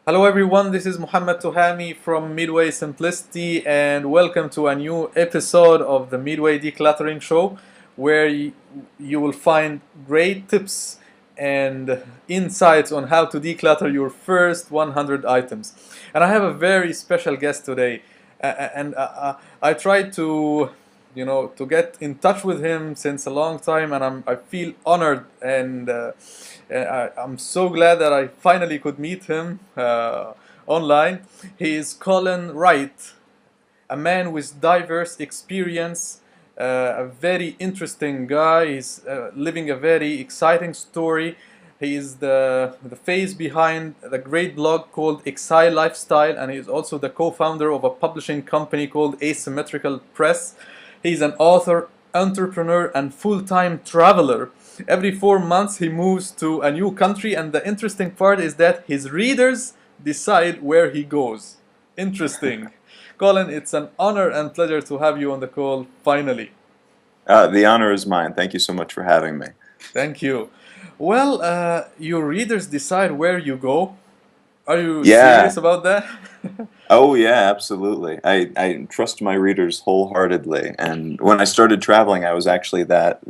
Hello everyone, this is Muhammad Tuhami from Midway Simplicity and welcome to a new episode of the Midway Decluttering Show where you will find great tips and insights on how to declutter your first 100 items. And I have a very special guest today and I tried to to get in touch with him since a long time and I feel honored and I'm so glad that I finally could meet him online. He is Colin Wright, a man with diverse experience, a very interesting guy. He's living a very exciting story. He is the face behind the great blog called Exile Lifestyle, and he is also the co-founder of a publishing company called Asymmetrical Press. He's an author, entrepreneur, and full-time traveler. Every 4 months he moves to a new country, and the interesting part is that his readers decide where he goes. Interesting. Colin, it's an honor and pleasure to have you on the call finally. The honor is mine. Thank you so much for having me. Thank you. Well, your readers decide where you go. Are you Yeah. serious about that? Oh, yeah, absolutely. I trust my readers wholeheartedly. And when I started traveling, I was actually that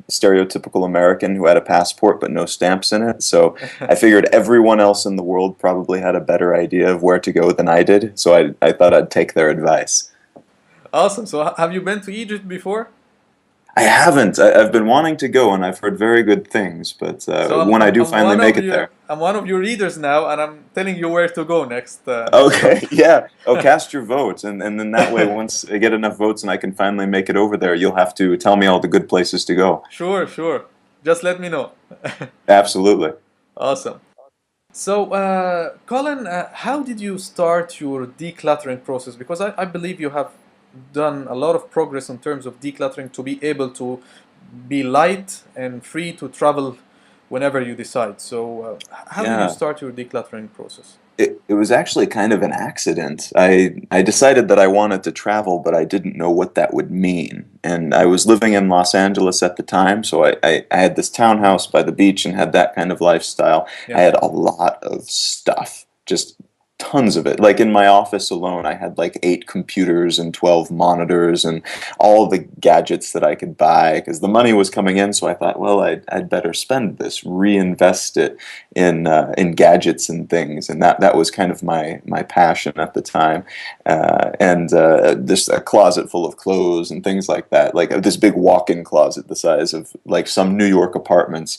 stereotypical American who had a passport but no stamps in it. So I figured everyone else in the world probably had a better idea of where to go than I did. So I thought I'd take their advice. Awesome. So, have you been to Egypt before? I haven't. I've been wanting to go, and I've heard very good things. But So when I do finally make it there. I'm one of your readers now, and I'm telling you where to go next Okay, month. yeah. Oh, cast your votes, and then that way, once I get enough votes and I can finally make it over there, you'll have to tell me all the good places to go. Sure, sure. Just let me know. Absolutely. Awesome. So, Colin, how did you start your decluttering process? Because I believe you have done a lot of progress in terms of decluttering to be able to be light and free to travel whenever you decide. So, how did you Yeah. start your decluttering process? It was actually kind of an accident. I decided that I wanted to travel, but I didn't know what that would mean. And I was living in Los Angeles at the time, so I had this townhouse by the beach and had that kind of lifestyle. I Yeah. had a lot of stuff, just tons of it. Like in my office alone, I had like 8 computers and 12 monitors and all the gadgets that I could buy because the money was coming in. So I thought, well, I'd better spend this, reinvest it in gadgets and things, and that was kind of my passion at the time. And This a closet full of clothes and things like that, like this big walk-in closet the size of like some New York apartments,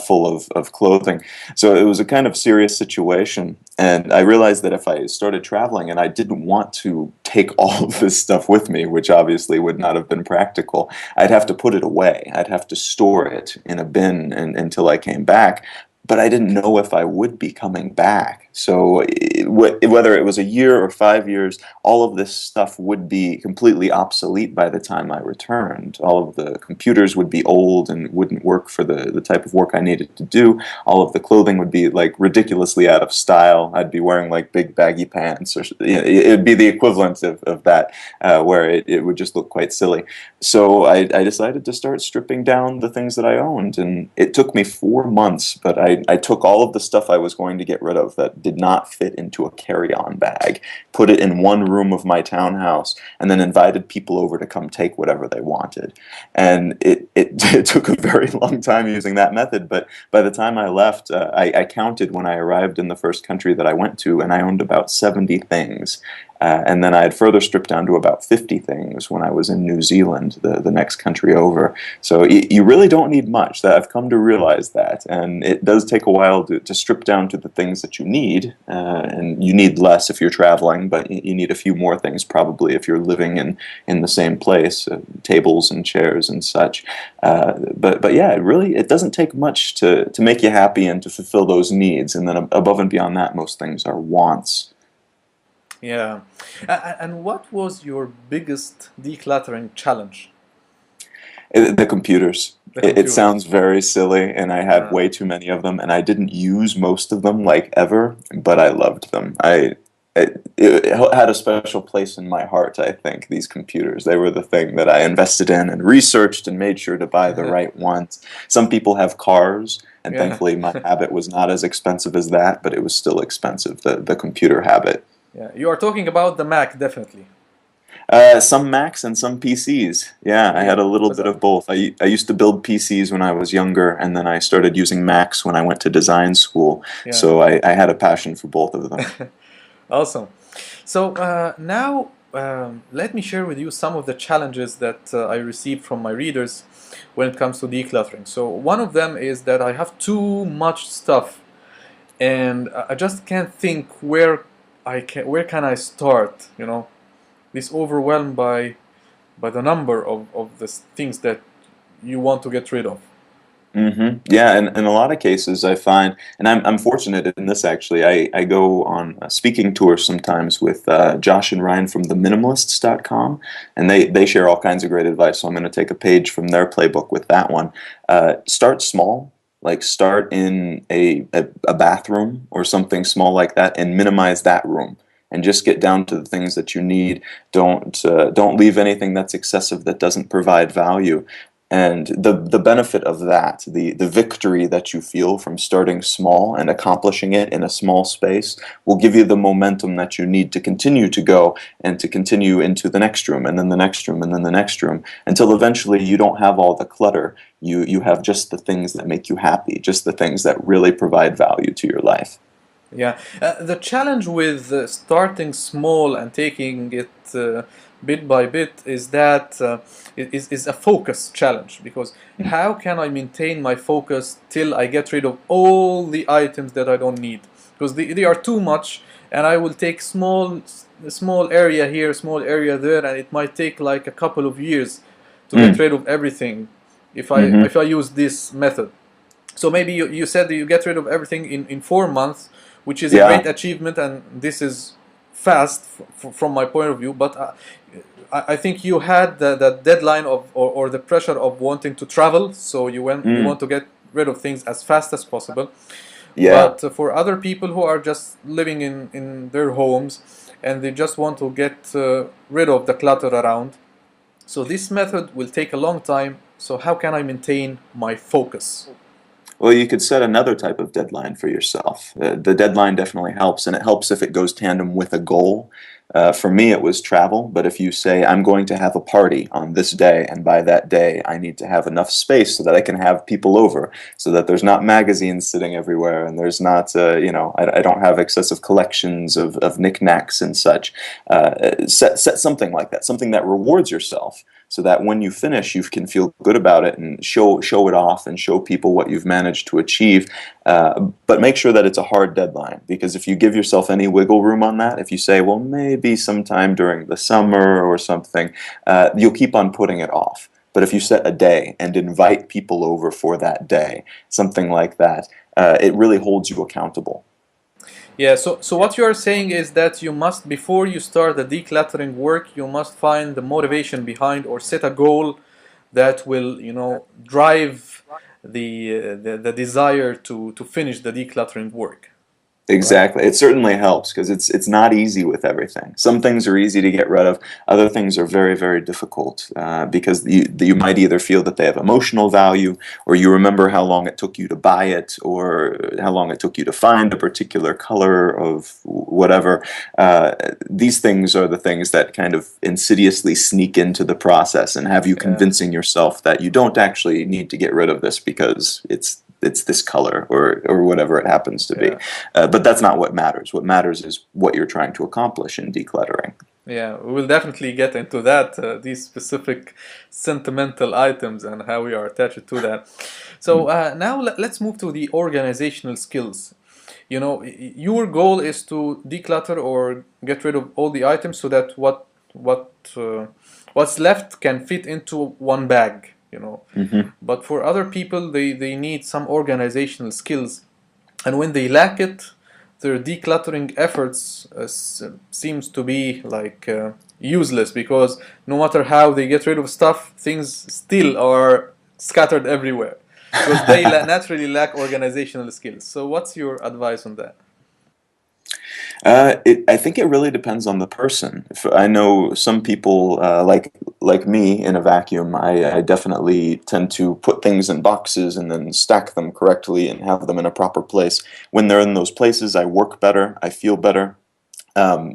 full of clothing. So it was a kind of serious situation, and I realized that if I started traveling and I didn't want to take all of this stuff with me, which obviously would not have been practical, I'd have to put it away. I'd have to store it in a bin until I came back. But I didn't know if I would be coming back. So whether it was a year or 5 years, all of this stuff would be completely obsolete by the time I returned. All of the computers would be old and wouldn't work for the type of work I needed to do. All of the clothing would be like ridiculously out of style. I'd be wearing like big baggy pants, or it would be the equivalent of that, where it would just look quite silly. So I decided to start stripping down the things that I owned, and it took me 4 months, but I took all of the stuff I was going to get rid of that did not fit into a carry-on bag, put it in one room of my townhouse, and then invited people over to come take whatever they wanted. And it took a very long time using that method, but by the time I left, I counted when I arrived in the first country that I went to, and I owned about 70 things. And then I had further stripped down to about 50 things when I was in New Zealand, the next country over. So you really don't need much. That I've come to realize that, and it does take a while to strip down to the things that you need, and you need less if you're traveling, but you need a few more things probably if you're living in the same place, tables and chairs and such. But yeah, it doesn't take much to make you happy and to fulfill those needs, and then above and beyond that, most things are wants. Yeah. And what was your biggest decluttering challenge? The computers. The It computers. sounds very silly, and I had Uh, way too many of them, and I didn't use most of them like ever, but I loved them. it had a special place in my heart, I think, these computers. They were the thing that I invested in and researched and made sure to buy the right ones. Some people have cars, and Yeah. thankfully my habit was not as expensive as that, but it was still expensive, the computer habit. Yeah, you are talking about the Mac, definitely. Some Macs and some PCs. Yeah, I Yeah, had a little because bit of both. I used to build PCs when I was younger, and then I started using Macs when I went to design school. yeah, So I had a passion for both of them. awesome. So now let me share with you some of the challenges that I received from my readers when it comes to decluttering. So one of them is that I have too much stuff, and I just can't think where can I start. This overwhelmed by the number of the things that you want to get rid of. Yeah, and in a lot of cases, I find, and I'm fortunate in this actually. I go on speaking tours sometimes with Josh and Ryan from the minimalists.com, and they share all kinds of great advice. So I'm going to take a page from their playbook with that one. Start small, like start in a bathroom or something small like that, and minimize that room. And just get down to the things that you need. Don't leave anything that's excessive that doesn't provide value. And the benefit of that, the victory that you feel from starting small and accomplishing it in a small space, will give you the momentum that you need to continue to go and to continue into the next room and then the next room and then the next room until eventually you don't have all the clutter. You have just the things that make you happy, just the things that really provide value to your life. Yeah, the challenge with starting small and taking it bit by bit is that is a focus challenge, because how can I maintain my focus till I get rid of all the items that I don't need, because they are too much, and I will take small area here, small area there, and it might take like a couple of years to get Mm. rid of everything Hmm. if I use this method. So maybe you said that you get rid of everything in 4 months, which is a Yeah. great achievement, and this is fast from my point of view. But I think you had the deadline or the pressure of wanting to travel, so you Mm. want to get rid of things as fast as possible. Yeah. But for other people who are just living in their homes and they just want to get rid of the clutter around, so this method will take a long time. So how can I maintain my focus? Well, you could set another type of deadline for yourself. The deadline definitely helps, and it helps if it goes tandem with a goal. For me, it was travel, but if you say, I'm going to have a party on this day, and by that day, I need to have enough space so that I can have people over, so that there's not magazines sitting everywhere, and there's not, I don't have excessive collections of knickknacks and such. Set something like that, something that rewards yourself, so that when you finish, you can feel good about it and show it off and show people what you've managed to achieve. But make sure that it's a hard deadline, because if you give yourself any wiggle room on that, if you say, well, maybe sometime during the summer or something, you'll keep on putting it off. But if you set a day and invite people over for that day, something like that, it really holds you accountable. Yeah, so what you are saying is that you must, before you start the decluttering work, you must find the motivation behind, or set a goal that will, drive the desire to finish the decluttering work, right? Exactly. It certainly helps because it's not easy with everything. Some things are easy to get rid of. Other things are very, very difficult because you might either feel that they have emotional value, or you remember how long it took you to buy it, or how long it took you to find a particular color of whatever. These things are the things that kind of insidiously sneak into the process and have you Yeah, convincing yourself that you don't actually need to get rid of this because it's this color or whatever it happens to be. yeah. But that's not what matters. What matters is what you're trying to accomplish in decluttering. Yeah, we will definitely get into that, these specific sentimental items and how we are attached to that. So now let's move to the organizational skills. Your goal is to declutter or get rid of all the items so that what what's left can fit into one bag. Hmm. But for other people, they need some organizational skills, and when they lack it, their decluttering efforts seems to be like useless, because no matter how they get rid of stuff, things still are scattered everywhere because they naturally lack organizational skills. So what's your advice on that? I think it really depends on the person. If I know some people, like me in a vacuum, I definitely tend to put things in boxes and then stack them correctly and have them in a proper place. When they're in those places, I work better, I feel better. Um,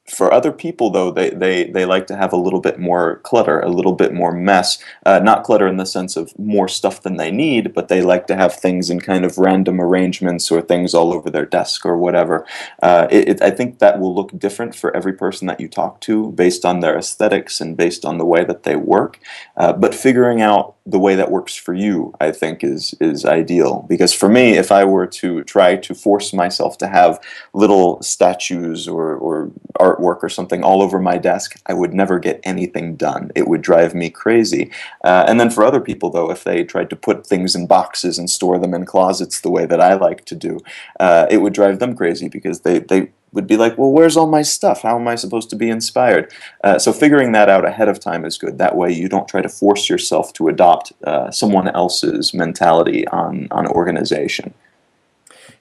for other people, though, they like to have a little bit more clutter, a little bit more mess. Not clutter in the sense of more stuff than they need, but they like to have things in kind of random arrangements or things all over their desk or whatever. I think that will look different for every person that you talk to based on their aesthetics and based on the way that they work. But figuring out the way that works for you, I think, is ideal. Because for me, if I were to try to force myself to have little statues or artwork or something all over my desk, I would never get anything done. It would drive me crazy. And then for other people, though, if they tried to put things in boxes and store them in closets the way that I like to do, it would drive them crazy because they would be like, well, where's all my stuff? How am I supposed to be inspired? So figuring that out ahead of time is good. That way you don't try to force yourself to adopt someone else's mentality on organization.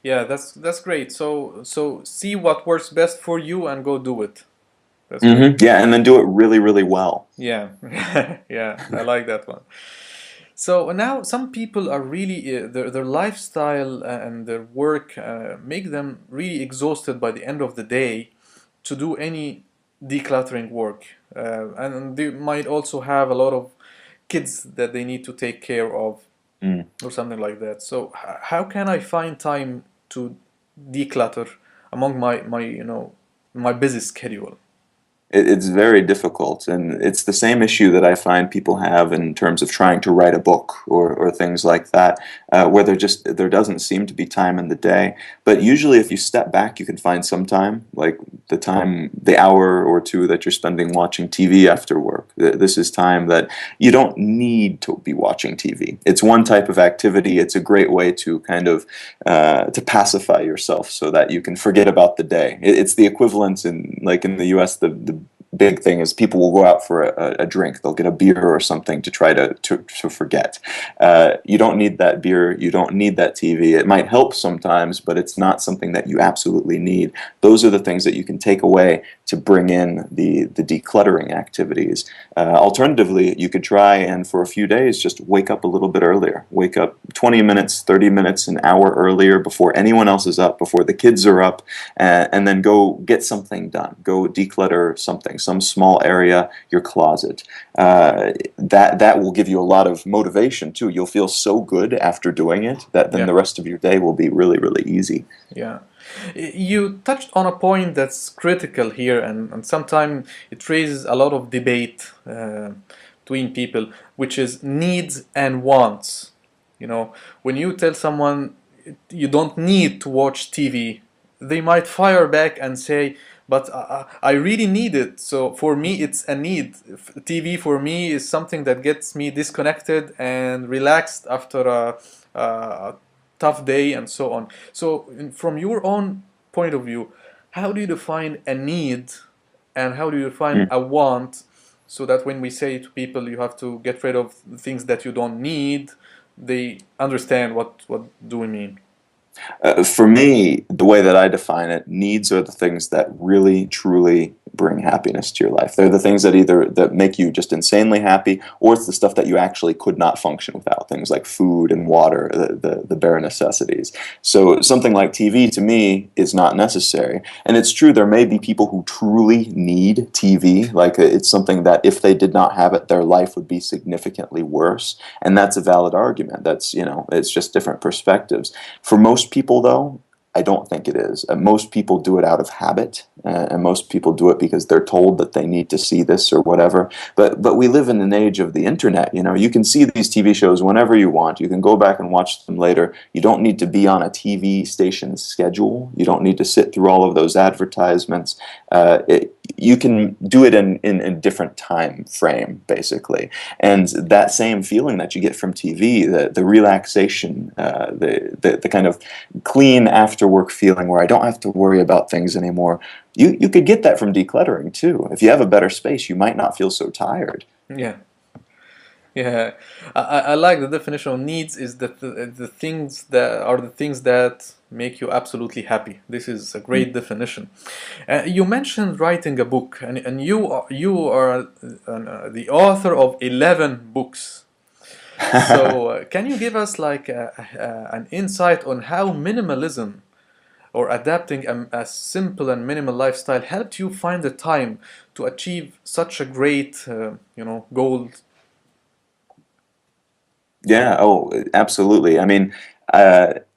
Yeah, that's great. So see what works best for you and go do it. That's great. Yeah, and then do it really, really well. Yeah, yeah, I like that one. So now some people are really their lifestyle and their work make them really exhausted by the end of the day to do any decluttering work, and they might also have a lot of kids that they need to take care of Mm. or something like that. So how can I find time to declutter among my busy schedule? It's very difficult, and it's the same issue that I find people have in terms of trying to write a book or things like that, where there doesn't seem to be time in the day. But usually, if you step back, you can find some time, like the hour or two that you're spending watching TV after work. This is time that you don't need to be watching TV. It's one type of activity. It's a great way to kind of to pacify yourself so that you can forget about the day. It's the equivalent in the U.S. The big thing is people will go out for a drink. They'll get a beer or something to try to forget. You don't need that beer. You don't need that TV. It might help sometimes, but it's not something that you absolutely need. Those are the things that you can take away to bring in the decluttering activities. Alternatively, you could try and for a few days just wake up a little bit earlier. Wake up 20 minutes, 30 minutes, an hour earlier before anyone else is up, before the kids are up, and then go get something done. Go declutter something, some small area, your closet. That will give you a lot of motivation too. You'll feel so good after doing it that then Yeah. the rest of your day will be really, really easy. Yeah. You touched on a point that's critical here, and sometimes it raises a lot of debate between people, which is needs and wants. When you tell someone you don't need to watch TV, they might fire back and say, but I really need it. So for me, it's a need. TV for me is something that gets me disconnected and relaxed after a tough day and so on. So from your own point of view, how do you define a need and how do you define a want, so that when we say to people you have to get rid of things that you don't need, they understand what do we mean? For me, the way that I define it, needs are the things that really, truly bring happiness to your life. They're the things that make you just insanely happy, or it's the stuff that you actually could not function without, things like food and water, the bare necessities. So something like TV to me is not necessary. And it's true, there may be people who truly need TV, like it's something that if they did not have it, their life would be significantly worse. And that's a valid argument. It's just different perspectives. For most people, though, I don't think it is. Most people do it out of habit, and most people do it because they're told that they need to see this or whatever. But we live in an age of the internet. You can see these TV shows whenever you want. You can go back and watch them later. You don't need to be on a TV station schedule. You don't need to sit through all of those advertisements. You can do it in a different time frame, basically. And that same feeling that you get from TV, the relaxation, the kind of clean after work feeling where I don't have to worry about things anymore, you could get that from decluttering too. If you have a better space, you might not feel so tired. Yeah. Yeah, I like the definition of needs is that the things that are the things that make you absolutely happy. This is a great definition. You mentioned writing a book, and you are the author of 11 books. So can you give us like an insight on how minimalism or adapting a simple and minimal lifestyle helped you find the time to achieve such a great, goal? Yeah, oh, absolutely. I mean,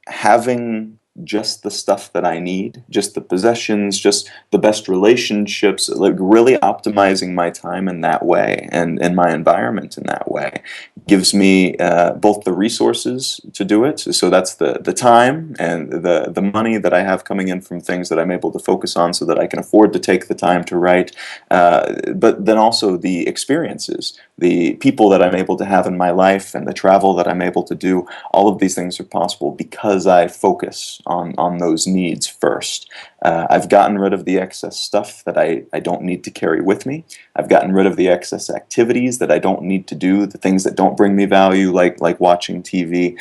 having just the stuff that I need, just the possessions, just the best relationships, like really optimizing my time in that way and my environment in that way gives me both the resources to do it. So that's the time and the money that I have coming in from things that I'm able to focus on so that I can afford to take the time to write. But then also the experiences, the people that I'm able to have in my life and the travel that I'm able to do. All of these things are possible because I focus on those needs first. I've gotten rid of the excess stuff that I don't need to carry with me. I've gotten rid of the excess activities that I don't need to do, the things that don't bring me value, like watching TV,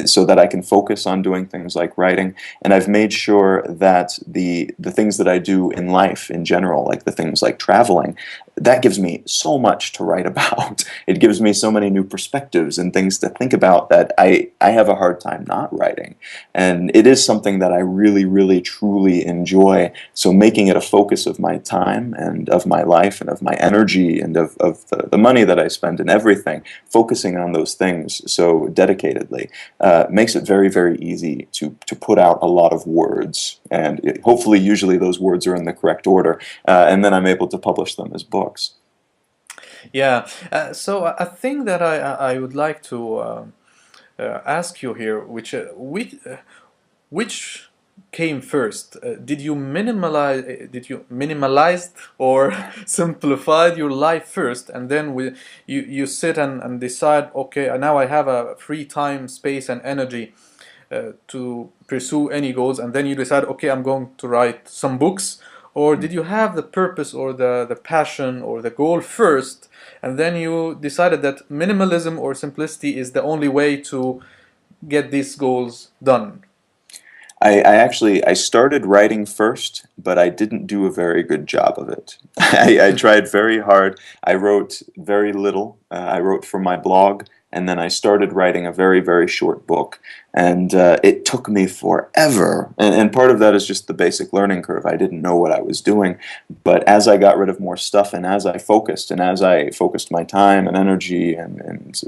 so that I can focus on doing things like writing. And I've made sure that the things that I do in life in general, like the things like traveling, that gives me so much to write about. It gives me so many new perspectives and things to think about that I have a hard time not writing. And it is something that I really, really, truly enjoy. So making it a focus of my time and of my life and of my energy and of the money that I spend and everything, focusing on those things so dedicatedly, makes it very, very easy to put out a lot of words. And hopefully, usually those words are in the correct order. And then I'm able to publish them as books. Yeah, so I think that I would like to ask you here, which came first? Did you minimalized or simplified your life first, and then you sit and decide, okay, now I have a free time, space, and energy to pursue any goals, and then you decide, okay, I'm going to write some books? Or did you have the purpose or the passion or the goal first, and then you decided that minimalism or simplicity is the only way to get these goals done? I started writing first, but I didn't do a very good job of it. I tried very hard. I wrote very little. I wrote for my blog, and then I started writing a very, very short book. And it took me forever. And part of that is just the basic learning curve. I didn't know what I was doing. But as I got rid of more stuff, and as I focused my time and energy and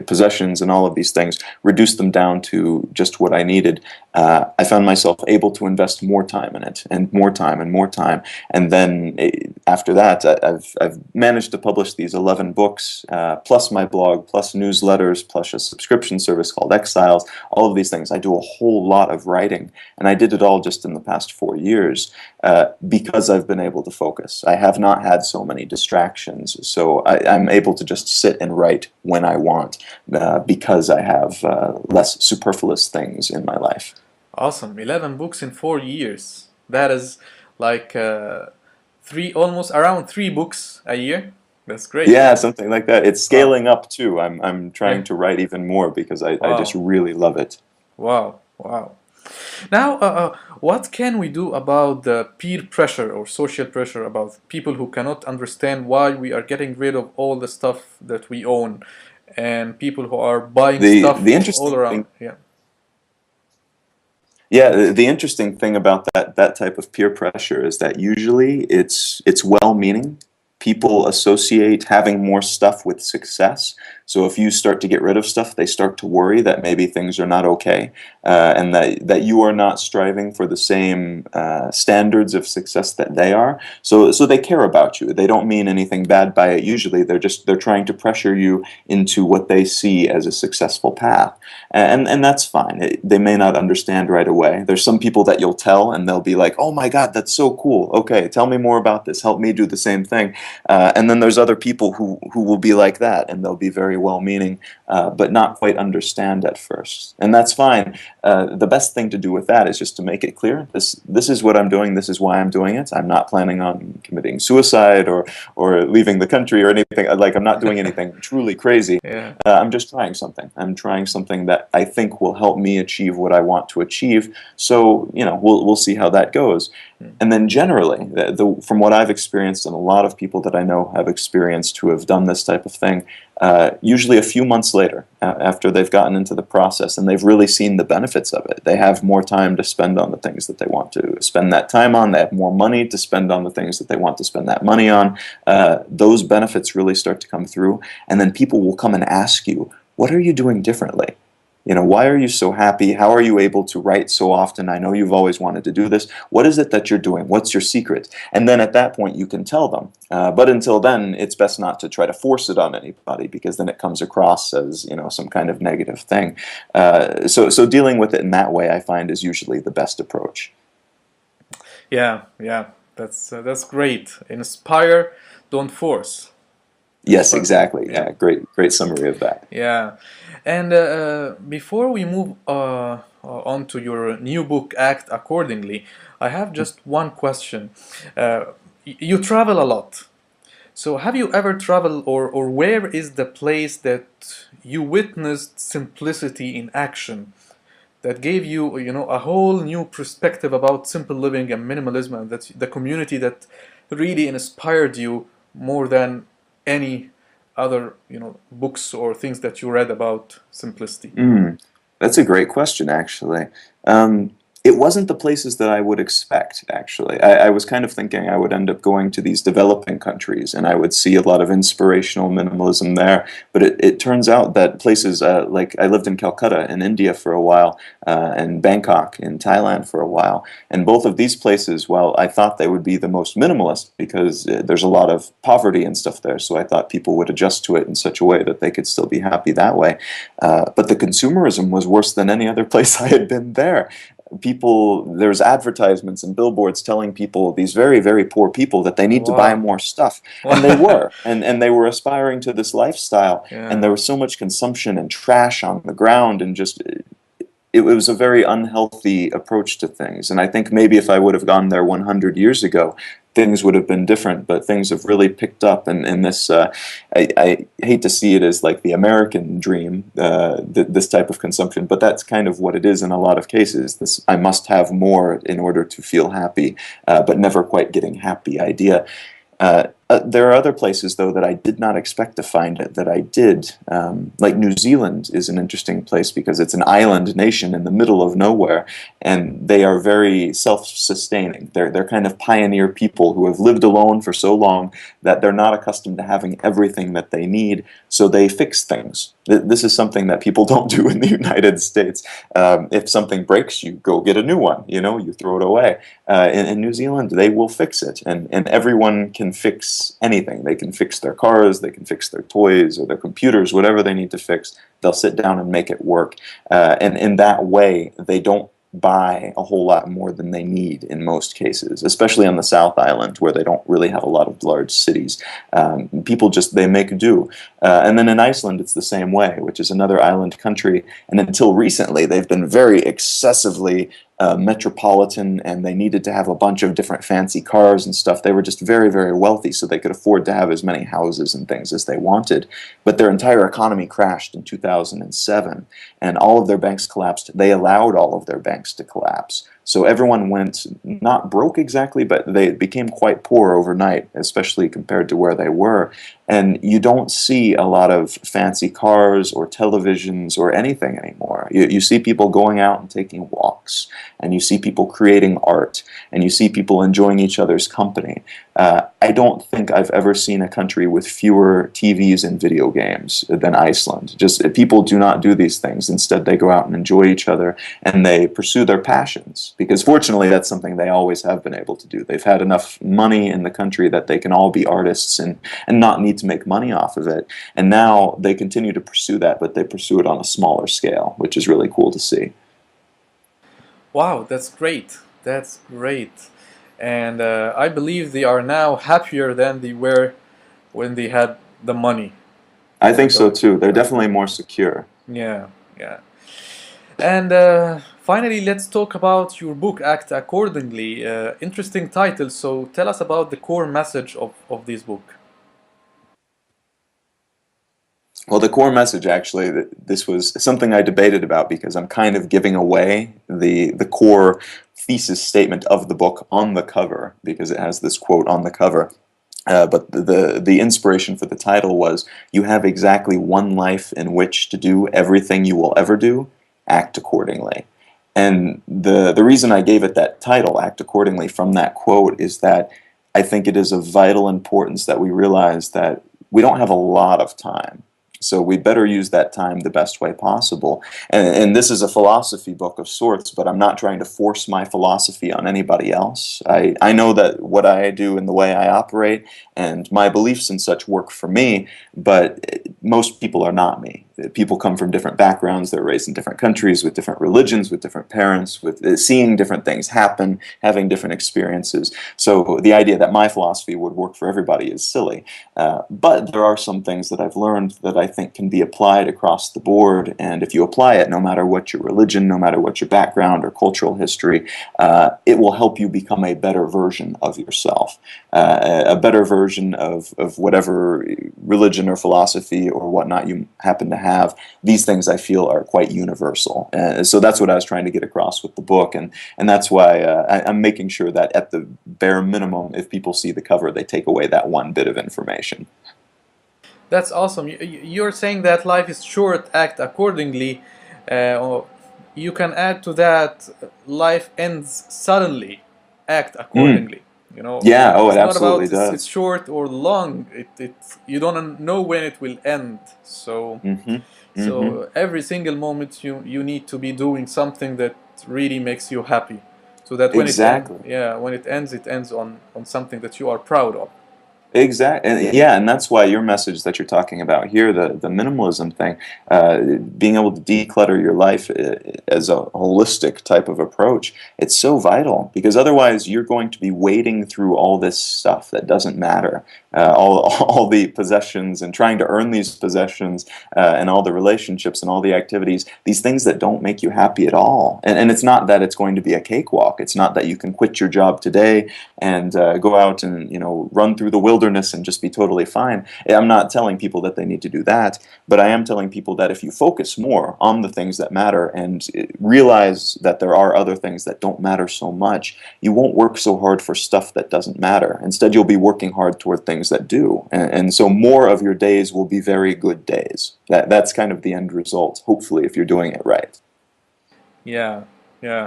possessions and all of these things, reduced them down to just what I needed, I found myself able to invest more time in it, and more time and more time. And then after that, I've managed to publish these 11 books, plus my blog, plus newsletters, plus a subscription service called Exiles, all of these things. I do a whole lot of writing, and I did it all just in the past 4 years because I've been able to focus. I have not had so many distractions, so I'm able to just sit and write when I want because I have less superfluous things in my life. Awesome. 11 books in 4 years. That is like almost around 3 books a year. That's great. Yeah, something like that. It's Wow. scaling up too. I'm trying Yeah. to write even more because I just Wow. really love it. Wow. Wow. Now, what can we do about the peer pressure or social pressure about people who cannot understand why we are getting rid of all the stuff that we own, and people who are buying The stuff all interesting around? thing, Yeah. yeah, the interesting thing about that type of peer pressure is that usually it's well-meaning. People associate having more stuff with success. So if you start to get rid of stuff, they start to worry that maybe things are not okay, and that you are not striving for the same standards of success that they are. So they care about you. They don't mean anything bad by it. Usually, they're trying to pressure you into what they see as a successful path, and that's fine. They may not understand right away. There's some people that you'll tell, and they'll be like, "Oh my God, that's so cool. Okay, tell me more about this. Help me do the same thing." And then there's other people who will be like that, and they'll be very very well-meaning, but not quite understand at first. And that's fine. The best thing to do with that is just to make it clear, this is what I'm doing, this is why I'm doing it. I'm not planning on committing suicide or leaving the country or anything. Like, I'm not doing anything truly crazy. Yeah. I'm just trying something. I'm trying something that I think will help me achieve what I want to achieve. So, we'll see how that goes. And then generally, from what I've experienced, and a lot of people that I know have experienced who have done this type of thing, usually a few months later, after they've gotten into the process and they've really seen the benefits of it, they have more time to spend on the things that they want to spend that time on. They have more money to spend on the things that they want to spend that money on. Those benefits really start to come through, and then people will come and ask you, what are you doing differently? Why are you so happy? How are you able to write so often? I know you've always wanted to do this. What is it that you're doing? What's your secret? And then at that point, you can tell them. But until then, it's best not to try to force it on anybody, because then it comes across as, some kind of negative thing. So dealing with it in that way, I find, is usually the best approach. Yeah, that's great. Inspire, don't force. Yes, exactly. Yeah, great summary of that. Yeah. And before we move on to your new book, Act Accordingly, I have just one question. You travel a lot. So have you ever traveled, or where is the place that you witnessed simplicity in action that gave you, a whole new perspective about simple living and minimalism, and that's the community that really inspired you more than any other, books or things that you read about simplicity? That's a great question, actually. It wasn't the places that I would expect, actually. I was kind of thinking I would end up going to these developing countries and I would see a lot of inspirational minimalism there. But it turns out that places like I lived in Calcutta in India for a while, and Bangkok in Thailand for a while. And both of these places, while I thought they would be the most minimalist because there's a lot of poverty and stuff there, so I thought people would adjust to it in such a way that they could still be happy that way. But the consumerism was worse than any other place I had been there. There's advertisements and billboards telling people, these very, very poor people, that they need to buy more stuff. And they were. And they were aspiring to this lifestyle. Yeah. And there was so much consumption and trash on the ground, and just it was a very unhealthy approach to things. And I think maybe if I would have gone there 100 years ago, things would have been different, but things have really picked up, and this, I hate to see it as like the American dream, this type of consumption, but that's kind of what it is in a lot of cases. This I must have more in order to feel happy, but never quite getting happy idea. There are other places, though, that I did not expect to find it, that I did. Like New Zealand is an interesting place because it's an island nation in the middle of nowhere, and they are very self-sustaining. They're kind of pioneer people who have lived alone for so long that they're not accustomed to having everything that they need, so they fix things. This is something that people don't do in the United States. If something breaks, you go get a new one, you throw it away. In New Zealand, they will fix it, and everyone can fix anything. They can fix their cars, they can fix their toys or their computers, whatever they need to fix. They'll sit down and make it work. And in that way, they don't buy a whole lot more than they need in most cases, especially on the South Island where they don't really have a lot of large cities. People they make do. And then in Iceland it's the same way, which is another island country, and until recently they've been very excessively metropolitan, and they needed to have a bunch of different fancy cars and stuff. They were just very, very wealthy, so they could afford to have as many houses and things as they wanted. But their entire economy crashed in 2007, and all of their banks collapsed. They allowed all of their banks to collapse. So everyone went not broke exactly, but they became quite poor overnight, especially compared to where they were. And you don't see a lot of fancy cars or televisions or anything anymore. You see people going out and taking walks, and you see people creating art, and you see people enjoying each other's company. I don't think I've ever seen a country with fewer TVs and video games than Iceland. Just people do not do these things. Instead, they go out and enjoy each other, and they pursue their passions. Because fortunately, that's something they always have been able to do. They've had enough money in the country that they can all be artists and not need to make money off of it. And now they continue to pursue that, but they pursue it on a smaller scale, which is really cool to see. Wow, that's great. That's great. And I believe they are now happier than they were when they had the money. I think so So, too. They're definitely more secure. yeah, yeah. And finally, let's talk about your book, Act Accordingly. Interesting title. So tell us about the core message of this book. Well, the core message, actually, this was something I debated about because I'm kind of giving away the core thesis statement of the book on the cover because it has this quote on the cover. But the inspiration for the title was, "You have exactly one life in which to do everything you will ever do. Act accordingly." And the reason I gave it that title, Act Accordingly, from that quote is that I think it is of vital importance that we realize that we don't have a lot of time. So we better use that time the best way possible. And this is a philosophy book of sorts, but I'm not trying to force my philosophy on anybody else. I know that what I do and the way I operate and my beliefs and such work for me, but most people are not me. People come from different backgrounds, they're raised in different countries, with different religions, with different parents, with seeing different things happen, having different experiences. So the idea that my philosophy would work for everybody is silly. But there are some things that I've learned that I think can be applied across the board, and if you apply it, no matter what your religion, no matter what your background or cultural history, it will help you become a better version of yourself, a better version of whatever religion or philosophy or whatnot you happen to have. These things I feel are quite universal. So that's what I was trying to get across with the book, and that's why I'm making sure that at the bare minimum, if people see the cover, they take away that one bit of information. That's awesome. You're saying that life is short, act accordingly. Or you can add to that, life ends suddenly, act Mm. accordingly. You know, Yeah, oh, it it's not absolutely about it's does. short or long. It you don't know when it will end. So Hmm. Hmm. so every single moment you need to be doing something that really makes you happy, so that Exactly. when it ends on something that you are proud of. Exactly. And yeah, and that's why your message that you're talking about here, the minimalism thing, being able to declutter your life as a holistic type of approach, it's so vital because otherwise you're going to be wading through all this stuff that doesn't matter, all the possessions and trying to earn these possessions, and all the relationships and all the activities, these things that don't make you happy at all. And it's not that it's going to be a cakewalk. It's not that you can quit your job today and go out and run through the wilderness and just be totally fine. I'm not telling people that they need to do that, but I am telling people that if you focus more on the things that matter and realize that there are other things that don't matter so much, you won't work so hard for stuff that doesn't matter. Instead, you'll be working hard toward things that do, and so more of your days will be very good days. That's kind of the end result, hopefully, if you're doing it right. Yeah, yeah.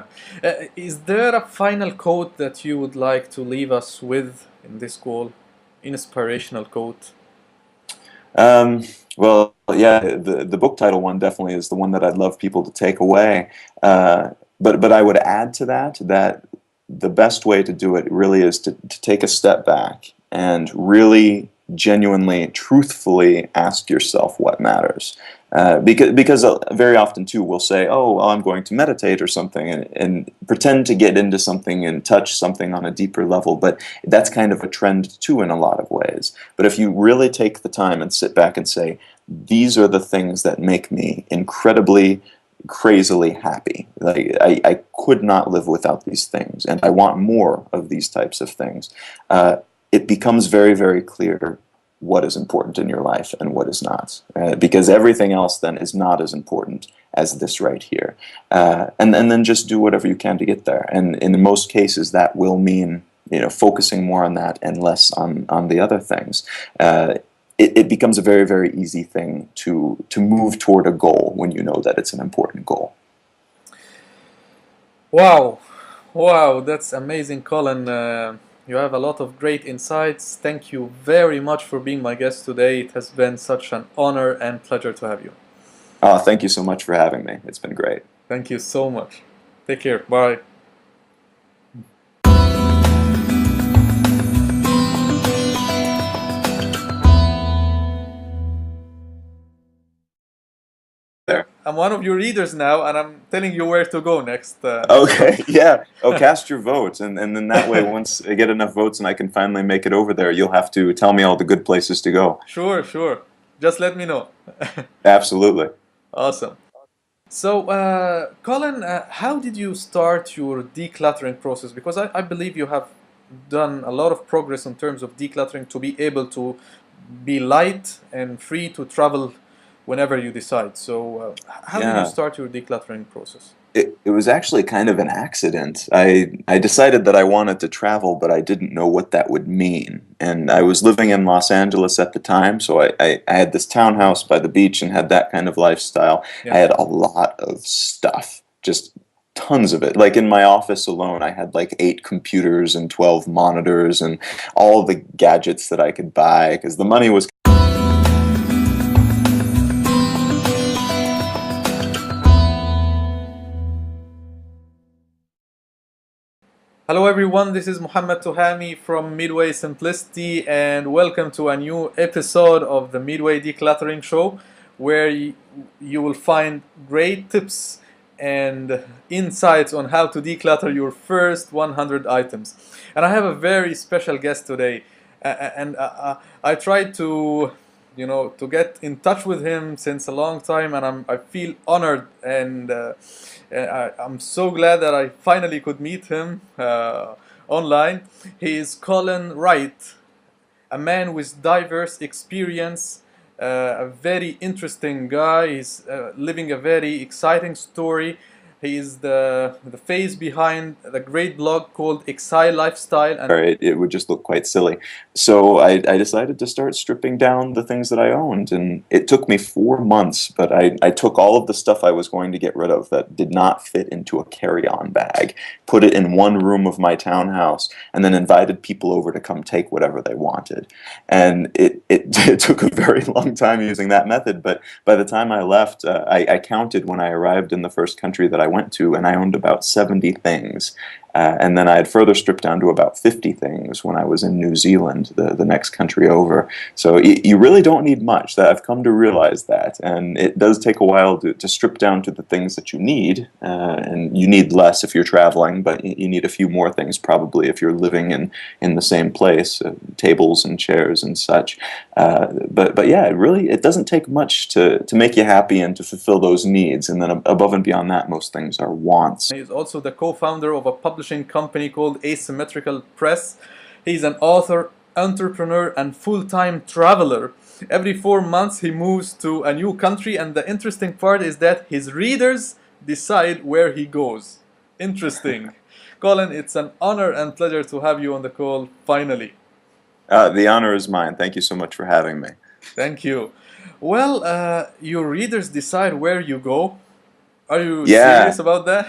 Is there a final quote that you would like to leave us with in this call? Inspirational quote. Um, well, yeah, the book title one definitely is the one that I'd love people to take away. But I would add to that the best way to do it really is to take a step back and really genuinely, truthfully ask yourself what matters. Because very often too we'll say, oh, well, I'm going to meditate or something, and pretend to get into something and touch something on a deeper level, but that's kind of a trend too in a lot of ways. But if you really take the time and sit back and say, these are the things that make me incredibly, crazily happy. Like I could not live without these things, and I want more of these types of things. It becomes very, very clear what is important in your life and what is not, because everything else then is not as important as this right here. And then just do whatever you can to get there. And in most cases, that will mean focusing more on that and less on the other things. It becomes a very, very easy thing to move toward a goal when you know that it's an important goal. Wow, wow, that's amazing, Colin. You have a lot of great insights. Thank you very much for being my guest today. It has been such an honor and pleasure to have you. Thank you so much for having me. It's been great. Thank you so much. Take care. Bye. There. I'm one of your readers now, and I'm telling you where to go next time. Okay, yeah. Oh, cast your votes, and then that way, once I get enough votes and I can finally make it over there, you'll have to tell me all the good places to go. Sure, sure. Just let me know. Absolutely. Awesome. So, Colin, how did you start your decluttering process? Because I believe you have done a lot of progress in terms of decluttering to be able to be light and free to travel whenever you decide. So, how did you Yeah. start your decluttering process? It was actually kind of an accident. I decided that I wanted to travel, but I didn't know what that would mean. And I was living in Los Angeles at the time, so I had this townhouse by the beach and had that kind of lifestyle. I Yeah. had a lot of stuff, just tons of it. Like in my office alone, I had like 8 computers and 12 monitors and all the gadgets that I could buy because the money was. Hello everyone, this is Muhammad Tuhami from Midway Simplicity and welcome to a new episode of the Midway Decluttering Show where you will find great tips and insights on how to declutter your first 100 items. And I have a very special guest today and I tried to to get in touch with him since a long time and I feel honored and I'm so glad that I finally could meet him online. He is Colin Wright, a man with diverse experience, a very interesting guy. He's living a very exciting story. He is the face behind the great blog called Exile Lifestyle. And Or it would just look quite silly. So I decided to start stripping down the things that I owned, and it took me 4 months, but I took all of the stuff I was going to get rid of that did not fit into a carry-on bag, put it in one room of my townhouse, and then invited people over to come take whatever they wanted. And it took a very long time using that method, but by the time I left, I counted when I arrived in the first country that I went to, and I owned about 70 things. And then I had further stripped down to about 50 things when I was in New Zealand, the next country over. So you really don't need much. That I've come to realize that. And it does take a while to strip down to the things that you need. And you need less if you're traveling, but you need a few more things probably if you're living in the same place, tables and chairs and such. But yeah, it doesn't take much to make you happy and to fulfill those needs. And then above and beyond that, most things are wants. he's also the co-founder of a publishing company called Asymmetrical Press. He's an author, entrepreneur, and full-time traveler. Every 4 months he moves to a new country, and the interesting part is that his readers decide where he goes. Interesting. Colin, it's an honor and pleasure to have you on the call finally. The honor is mine. Thank you so much for having me. Thank you. Well, your readers decide where you go. Are you serious Yeah. about that?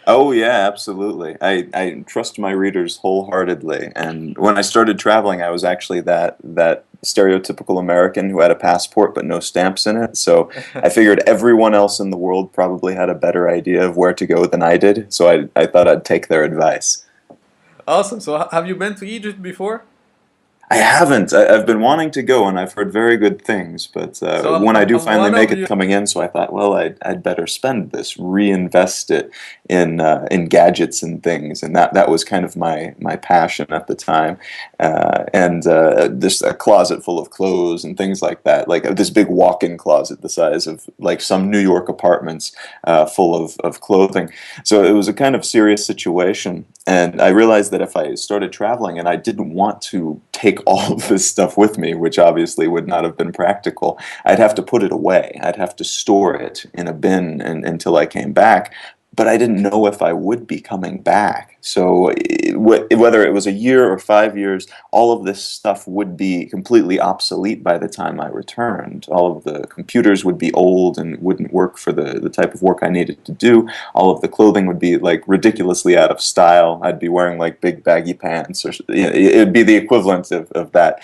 Oh, yeah, absolutely. I trust my readers wholeheartedly. And when I started traveling, I was actually that stereotypical American who had a passport but no stamps in it. So I figured everyone else in the world probably had a better idea of where to go than I did. So I thought I'd take their advice. Awesome. So, have you been to Egypt before? I haven't. I've been wanting to go, and I've heard very good things. But So, when I do I'm finally one make of it you. coming in, so I thought, well, I'd better spend this, reinvest it in gadgets and things, and that was kind of my passion at the time. And this a closet full of clothes and things like that, like this big walk-in closet the size of like some New York apartments, full of clothing. So it was a kind of serious situation. And I realized that if I started traveling and I didn't want to take all of this stuff with me, which obviously would not have been practical, I'd have to put it away. I'd have to store it in a bin until I came back. But I didn't know if I would be coming back. So whether it was a year or 5 years, all of this stuff would be completely obsolete by the time I returned. All of the computers would be old and wouldn't work for the type of work I needed to do. All of the clothing would be like ridiculously out of style. I'd be wearing like big baggy pants, or it would be the equivalent of that.